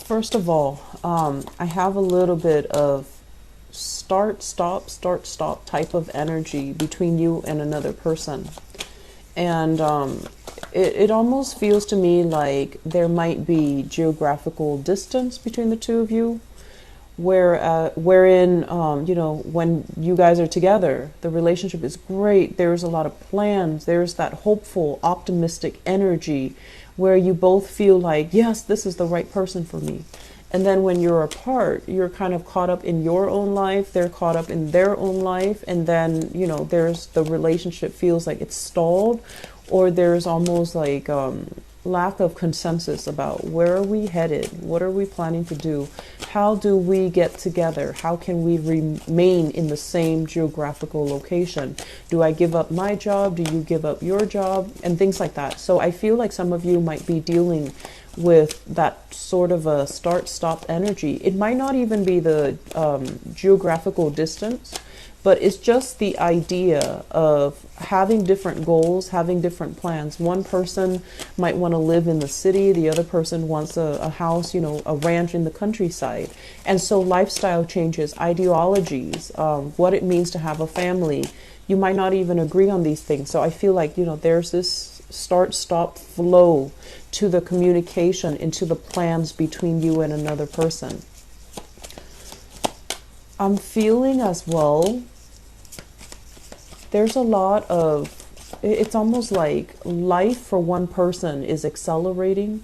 First of all, I have a little bit of start, stop type of energy between you and another person. And it almost feels to me like there might be geographical distance between the two of you, wherein, when you guys are together, the relationship is great. There's a lot of plans. There's that hopeful, optimistic energy where you both feel like, yes, this is the right person for me. And then when you're apart, you're kind of caught up in your own life, they're caught up in their own life, and then, there's the relationship feels like it's stalled, or there's almost like lack of consensus about where are we headed, what are we planning to do, how do we get together, how can we remain in the same geographical location, do I give up my job, do you give up your job, and things like that. So I feel like some of you might be dealing with that sort of a start-stop energy. It might not even be the geographical distance, but it's just the idea of having different goals, having different plans. One person might want to live in the city, the other person wants a house, a ranch in the countryside. And so lifestyle changes, ideologies, what it means to have a family. You might not even agree on these things. So I feel like, there's this start-stop flow to the communication, into the plans between you and another person. I'm feeling as well, there's a lot of, it's almost like life for one person is accelerating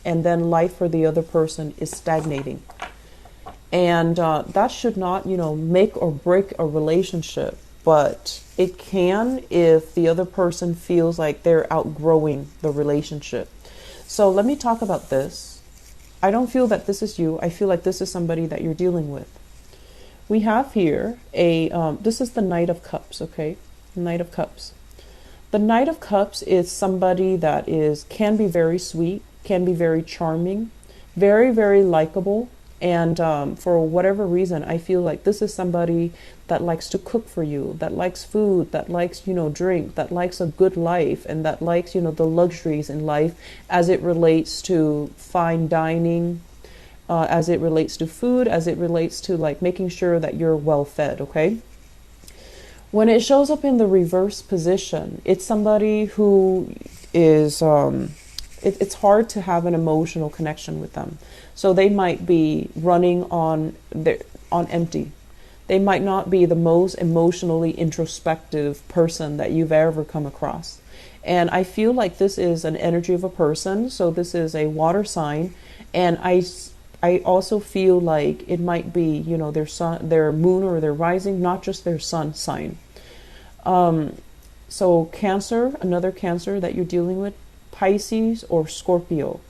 and then life for the other person is stagnating. And that should not, make or break a relationship, but it can if the other person feels like they're outgrowing the relationship. So let me talk about this. I don't feel that this is you. I feel like this is somebody that you're dealing with. We have here this is the Knight of Cups, okay? Knight of Cups. The Knight of Cups is somebody that can be very sweet, can be very charming, very, very likable. And for whatever reason, I feel like this is somebody that likes to cook for you, that likes food, that likes, drink, that likes a good life, and that likes, the luxuries in life as it relates to fine dining, as it relates to food, as it relates to like making sure that you're well fed, okay? When it shows up in the reverse position, it's somebody who is, it's hard to have an emotional connection with them. So they might be running on empty. They might not be the most emotionally introspective person that you've ever come across. And I feel like this is an energy of a person. So this is a water sign. And I also feel like it might be, their sun, their moon or their rising, not just their sun sign. So Cancer, another Cancer that you're dealing with, Pisces or Scorpio.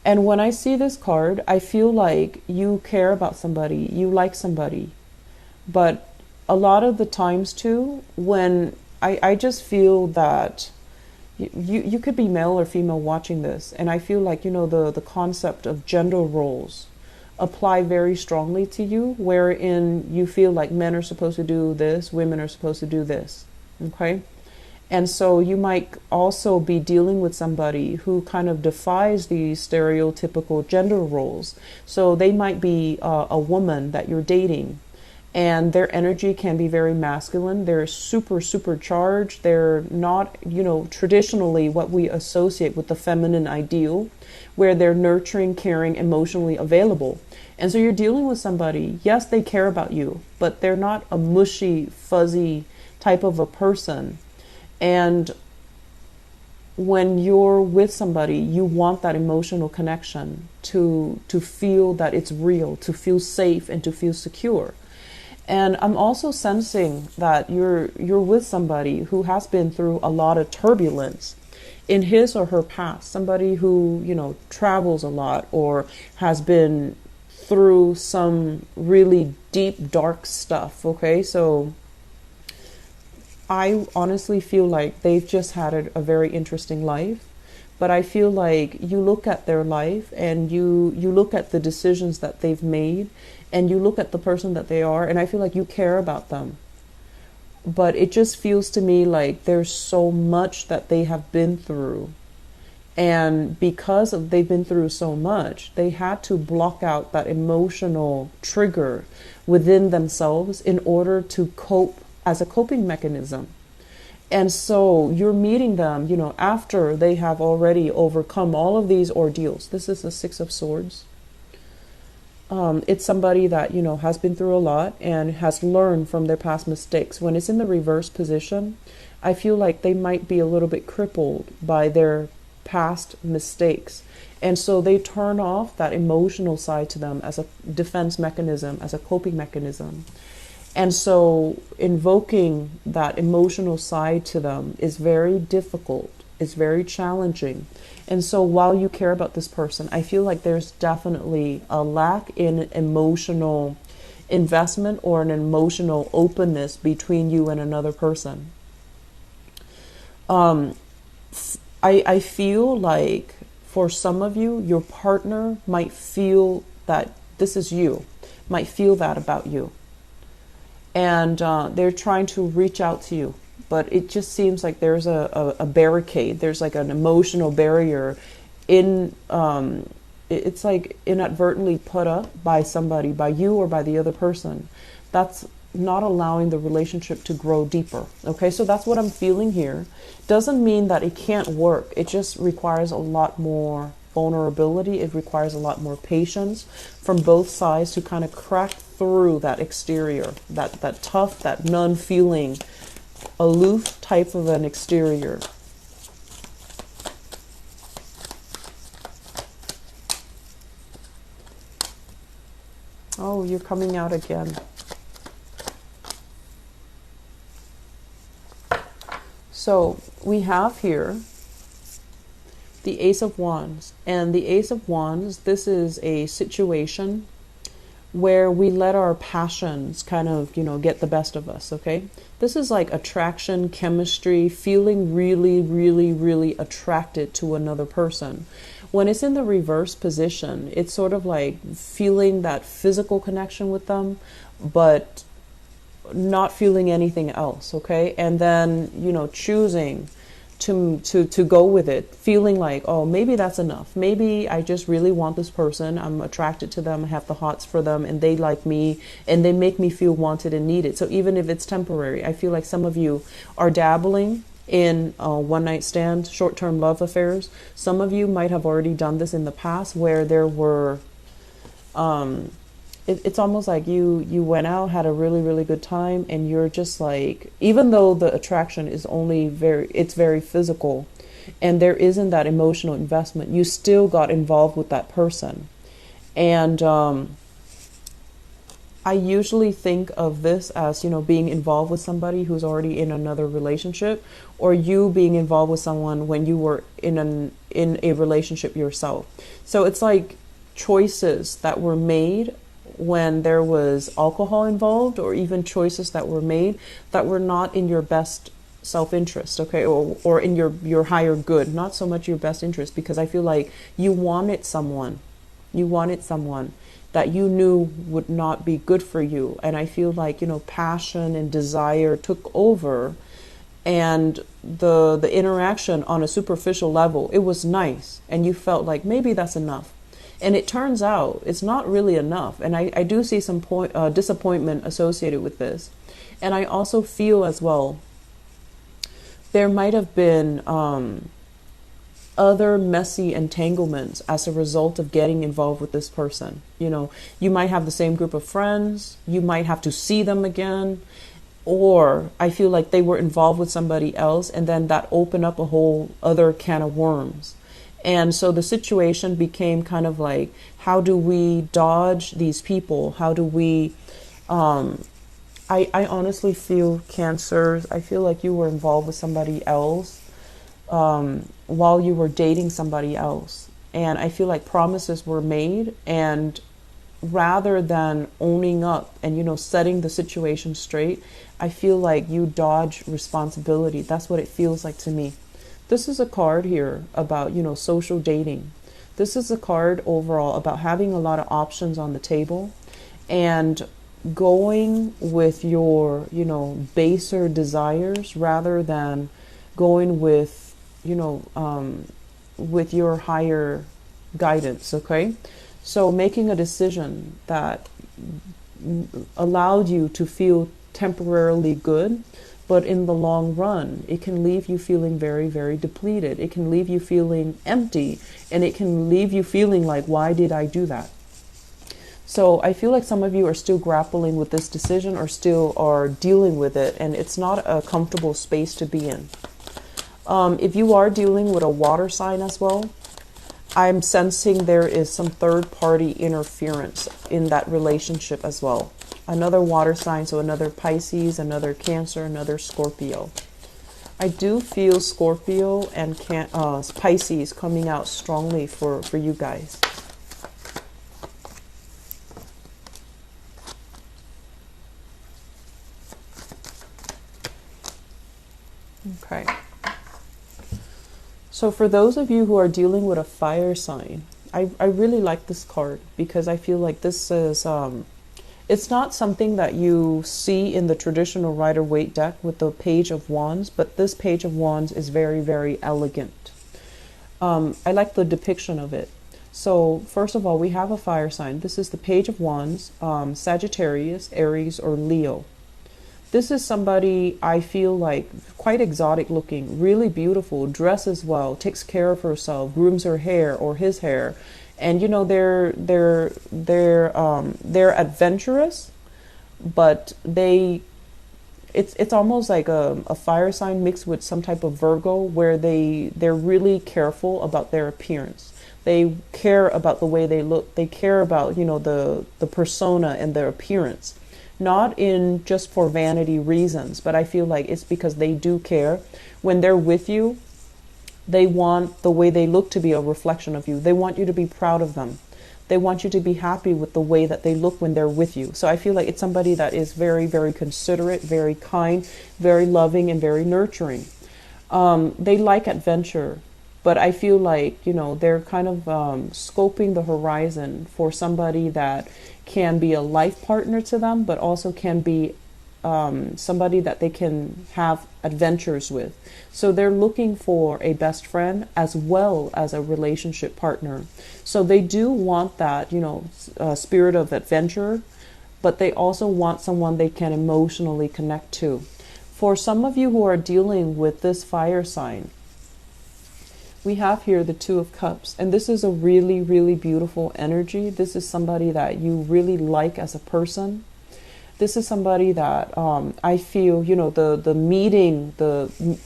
And when I see this card, I feel like you care about somebody, you like somebody. But a lot of the times too, when I just feel that you could be male or female watching this, and I feel like, the concept of gender roles apply very strongly to you, wherein you feel like men are supposed to do this, women are supposed to do this, okay? And so you might also be dealing with somebody who kind of defies these stereotypical gender roles. So they might be a woman that you're dating, and their energy can be very masculine. They're super, super charged. They're not, traditionally what we associate with the feminine ideal, where they're nurturing, caring, emotionally available. And so you're dealing with somebody, yes, they care about you, but they're not a mushy, fuzzy type of a person. And when you're with somebody, you want that emotional connection to feel that it's real, to feel safe and to feel secure. And I'm also sensing that you're with somebody who has been through a lot of turbulence in his or her past, somebody who, travels a lot or has been through some really deep, dark stuff, okay? So I honestly feel like they've just had a very interesting life, but I feel like you look at their life and you look at the decisions that they've made and you look at the person that they are, and I feel like you care about them. But it just feels to me like there's so much that they have been through, And because of they've been through so much, they had to block out that emotional trigger within themselves in order to cope as a coping mechanism. And so you're meeting them, after they have already overcome all of these ordeals. This is the Six of Swords. It's somebody that, has been through a lot and has learned from their past mistakes. When it's in the reverse position, I feel like they might be a little bit crippled by their past mistakes. And so they turn off that emotional side to them as a defense mechanism, as a coping mechanism. And so invoking that emotional side to them is very difficult. It's very challenging. And so while you care about this person, I feel like there's definitely a lack in emotional investment or an emotional openness between you and another person. I feel like for some of you, your partner might feel that this is you, might feel that about you. And they're trying to reach out to you. But it just seems like there's a barricade. There's like an emotional barrier it's like inadvertently put up by somebody, by you or by the other person. That's not allowing the relationship to grow deeper. Okay, so that's what I'm feeling here. Doesn't mean that it can't work. It just requires a lot more vulnerability. It requires a lot more patience from both sides to kind of crack through that exterior, that tough, that non-feeling, aloof type of an exterior. Oh, you're coming out again. So we have here the Ace of Wands. And the Ace of Wands, this is a situation where we let our passions kind of, get the best of us, okay? This is like attraction, chemistry, feeling really, really, really attracted to another person. When it's in the reverse position, it's sort of like feeling that physical connection with them, but not feeling anything else, okay? And then, choosing to go with it, feeling like, oh, maybe that's enough. Maybe I just really want this person. I'm attracted to them. I have the hots for them and they like me and they make me feel wanted and needed. So even if it's temporary, I feel like some of you are dabbling in one night stand, short-term love affairs. Some of you might have already done this in the past where there were, it's almost like you went out, had a really, really good time, and you're just like, even though the attraction is it's very physical and there isn't that emotional investment, you still got involved with that person. And I usually think of this as, being involved with somebody who's already in another relationship, or you being involved with someone when you were in a relationship yourself. So it's like choices that were made when there was alcohol involved, or even choices that were made that were not in your best self-interest, okay, or in your higher good, not so much your best interest, because I feel like you wanted someone that you knew would not be good for you. And I feel like, passion and desire took over, and the interaction on a superficial level, it was nice, and you felt like maybe that's enough. And it turns out it's not really enough. And I do see some disappointment associated with this. And I also feel as well, there might have been other messy entanglements as a result of getting involved with this person. You might have the same group of friends, you might have to see them again, or I feel like they were involved with somebody else, and then that opened up a whole other can of worms. And so the situation became kind of like, how do we dodge these people? How do we, I honestly feel, Cancers, I feel like you were involved with somebody else while you were dating somebody else. And I feel like promises were made, and rather than owning up and, setting the situation straight, I feel like you dodge responsibility. That's what it feels like to me. This is a card here about, social dating. This is a card overall about having a lot of options on the table and going with your, baser desires rather than going with, with your higher guidance, okay? So making a decision that allowed you to feel temporarily good, but in the long run, it can leave you feeling very, very depleted. It can leave you feeling empty, and it can leave you feeling like, why did I do that? So I feel like some of you are still grappling with this decision or still are dealing with it, and it's not a comfortable space to be in. If you are dealing with a water sign as well, I'm sensing there is some third-party interference in that relationship as well. Another water sign, so another Pisces, another Cancer, another Scorpio. I do feel Scorpio and Pisces coming out strongly for you guys. Okay. So for those of you who are dealing with a fire sign, I really like this card because I feel like this is, it's not something that you see in the traditional Rider-Waite deck with the Page of Wands, but this Page of Wands is very, very elegant. I like the depiction of it. So first of all, we have a fire sign. This is the Page of Wands, Sagittarius, Aries, or Leo. This is somebody I feel like quite exotic looking, really beautiful, dresses well, takes care of herself, grooms her hair or his hair, and you know they're adventurous, but it's almost like a fire sign mixed with some type of Virgo, where they're really careful about their appearance. They care about the way they look. They care about, you know, the persona and their appearance. Not in just for vanity reasons, but I feel like it's because they do care. When they're with you, they want the way they look to be a reflection of you. They want you to be proud of them. They want you to be happy with the way that they look when they're with you. So I feel like it's somebody that is very, very considerate, very kind, very loving, and very nurturing. They like adventure, but I feel like, you know, they're kind of scoping the horizon for somebody that can be a life partner to them, but also can be somebody that they can have adventures with. So they're looking for a best friend as well as a relationship partner. So they do want that, you know, spirit of adventure, but they also want someone they can emotionally connect to. For some of you who are dealing with this fire sign, we have here the Two of Cups, and this is a really, really beautiful energy. This is somebody that you really like as a person. This is somebody that I feel, you know, the meeting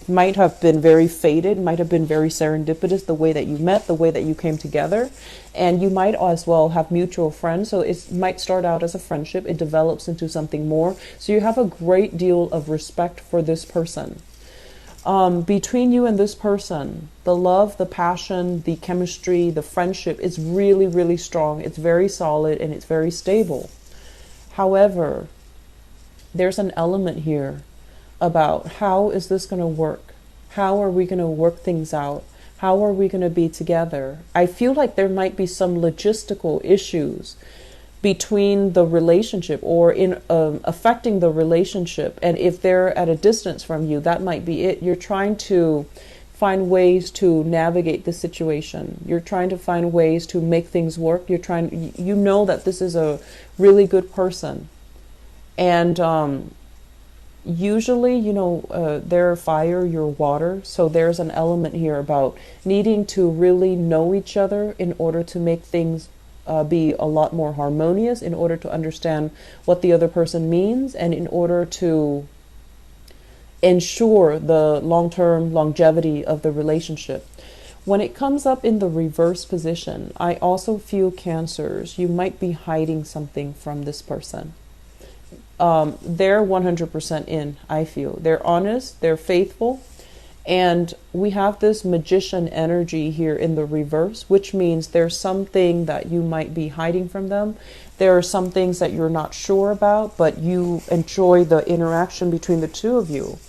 might have been very fated, might have been very serendipitous, the way that you met, the way that you came together, and you might as well have mutual friends. So it might start out as a friendship, it develops into something more. So you have a great deal of respect for this person. Between you and this person, the love, the passion, the chemistry, the friendship is really, really strong. It's very solid and it's very stable. However, there's an element here about how is this going to work? How are we going to work things out? How are we going to be together? I feel like there might be some logistical issues between the relationship or in affecting the relationship. And if they're at a distance from you, that might be it. You're trying to find ways to navigate the situation. You're trying to find ways to make things work. You know that this is a really good person. And usually, you know, they're fire, you're water. So there's an element here about needing to really know each other in order to make things be a lot more harmonious, in order to understand what the other person means, and in order to ensure the long-term longevity of the relationship. When it comes up in the reverse position, I also feel Cancers, you might be hiding something from this person. They're 100% in, I feel. They're honest, they're faithful, and we have this magician energy here in the reverse, which means there's something that you might be hiding from them. There are some things that you're not sure about, but you enjoy the interaction between the two of you.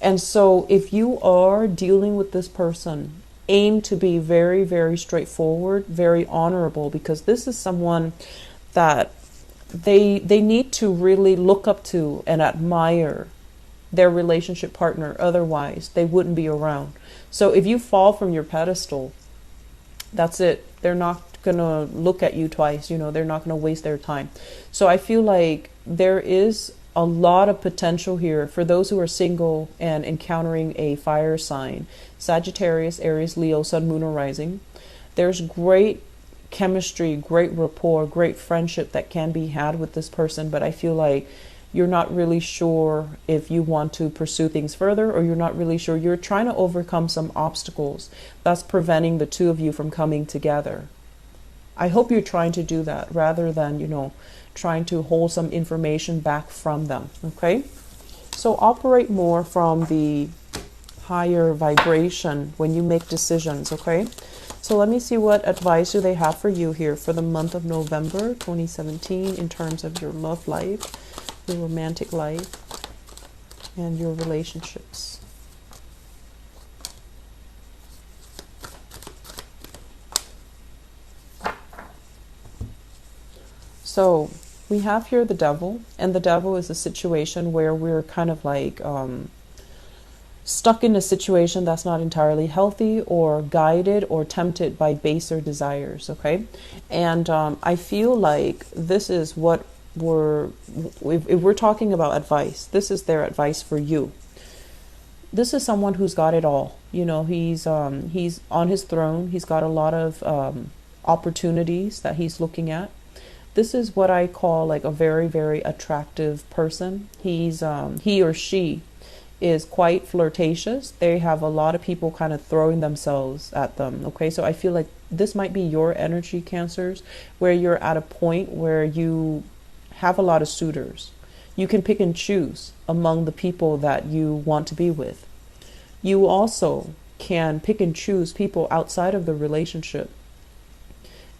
And so if you are dealing with this person, aim to be very, very straightforward, very honorable, because this is someone that they need to really look up to and admire their relationship partner. Otherwise, they wouldn't be around. So if you fall from your pedestal, That's it. They're not gonna look at you twice. They're not gonna waste their time. So I feel like there is a lot of potential here for those who are single and encountering a fire sign: Sagittarius, Aries, Leo, Sun, Moon, or Rising. There's great chemistry, great rapport, great friendship that can be had with this person, but I feel like you're not really sure if you want to pursue things further, or you're not really sure. You're trying to overcome some obstacles that's preventing the two of you from coming together. I hope you're trying to do that rather than, trying to hold some information back from them. Okay? So operate more from the higher vibration when you make decisions. Okay? So let me see what advice do they have for you here for the month of November 2017 in terms of your love life, your romantic life, and your relationships. So we have here the devil, and the devil is a situation where we're kind of like stuck in a situation that's not entirely healthy, or guided or tempted by baser desires. Okay, and I feel like this is what if we're talking about advice, this is their advice for you. This is someone who's got it all. He's on his throne. He's got a lot of opportunities that he's looking at. This is what I call like a very, very attractive person. He or she is quite flirtatious. They have a lot of people kind of throwing themselves at them. Okay, so I feel like this might be your energy, Cancers, where you're at a point where you have a lot of suitors. You can pick and choose among the people that you want to be with. You also can pick and choose people outside of the relationship,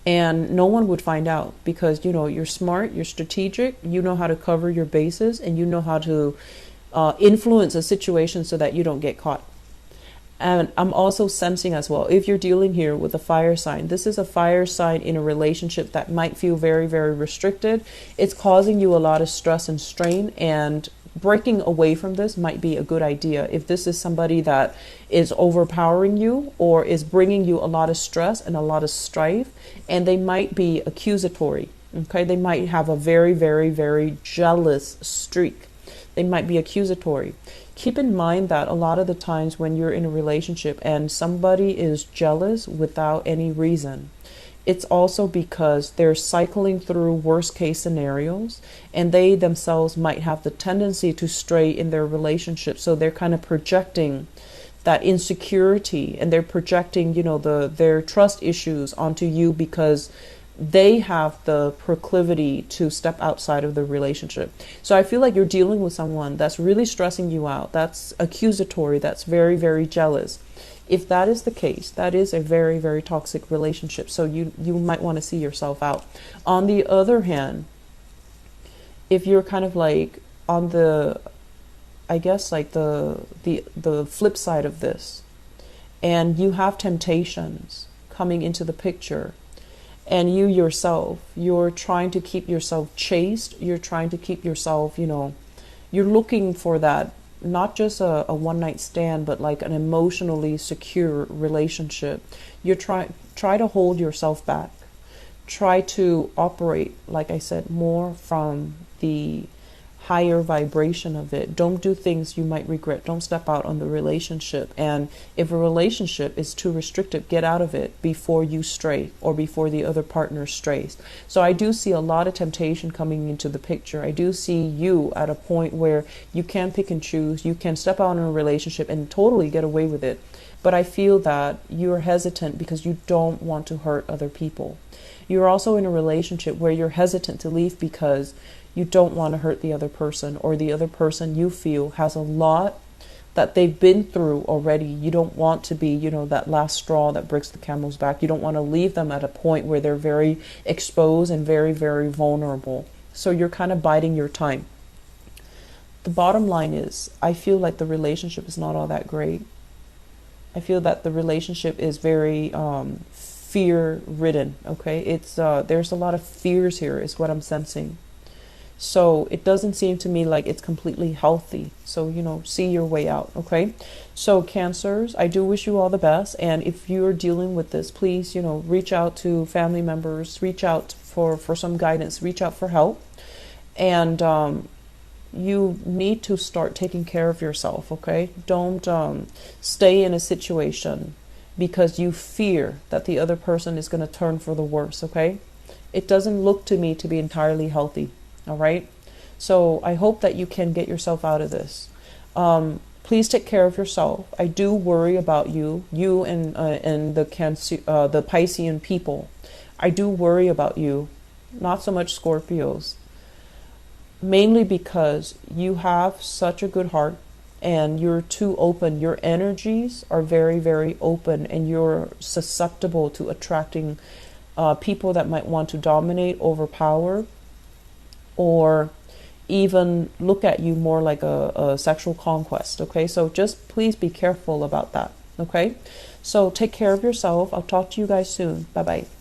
and no one would find out, because you're smart, you're strategic, you know how to cover your bases, and you know how to influence a situation so that you don't get caught. And I'm also sensing as well, if you're dealing here with a fire sign, this is a fire sign in a relationship that might feel very, very restricted. It's causing you a lot of stress and strain, and breaking away from this might be a good idea. If this is somebody that is overpowering you or is bringing you a lot of stress and a lot of strife, and they might be accusatory. Okay, they might have a very, very, very jealous streak. They might be accusatory. Keep in mind that a lot of the times when you're in a relationship and somebody is jealous without any reason, it's also because they're cycling through worst case scenarios, and they themselves might have the tendency to stray in their relationship. So they're kind of projecting that insecurity, and they're projecting, their trust issues onto you, because they have the proclivity to step outside of the relationship. So I feel like you're dealing with someone that's really stressing you out, that's accusatory, that's very, very jealous. If that is the case, that is a very, very toxic relationship. So you might want to see yourself out. On the other hand, if you're kind of like on the, I guess like the flip side of this, and you have temptations coming into the picture, and you yourself, you're trying to keep yourself chaste, you're trying to keep yourself, you're looking for that, not just a one-night stand, but like an emotionally secure relationship. You try to hold yourself back. Try to operate, like I said, more from the higher vibration of it. Don't do things you might regret. Don't step out on the relationship. And if a relationship is too restrictive, get out of it before you stray, or before the other partner strays. So I do see a lot of temptation coming into the picture. I do see you at a point where you can pick and choose. You can step out in a relationship and totally get away with it. But I feel that you're hesitant because you don't want to hurt other people. You're also in a relationship where you're hesitant to leave because you don't want to hurt the other person, or the other person you feel has a lot that they've been through already. You don't want to be, that last straw that breaks the camel's back. You don't want to leave them at a point where they're very exposed and very, very vulnerable. So you're kind of biding your time. The bottom line is, I feel like the relationship is not all that great. I feel that the relationship is very fear-ridden. Okay, it's there's a lot of fears here, is what I'm sensing. So it doesn't seem to me like it's completely healthy. So, see your way out, okay? So Cancers, I do wish you all the best. And if you're dealing with this, please, reach out to family members, reach out for some guidance, reach out for help. And you need to start taking care of yourself, okay? Don't stay in a situation because you fear that the other person is going to turn for the worse, okay? It doesn't look to me to be entirely healthy, all right? So I hope that you can get yourself out of this. Please take care of yourself. I do worry about you and the Piscean people. I do worry about you, not so much Scorpios, mainly because you have such a good heart and you're too open. Your energies are very, very open, and you're susceptible to attracting people that might want to dominate, overpower, or even look at you more like a sexual conquest. Okay, so just please be careful about that. Okay, so take care of yourself. I'll talk to you guys soon. Bye bye.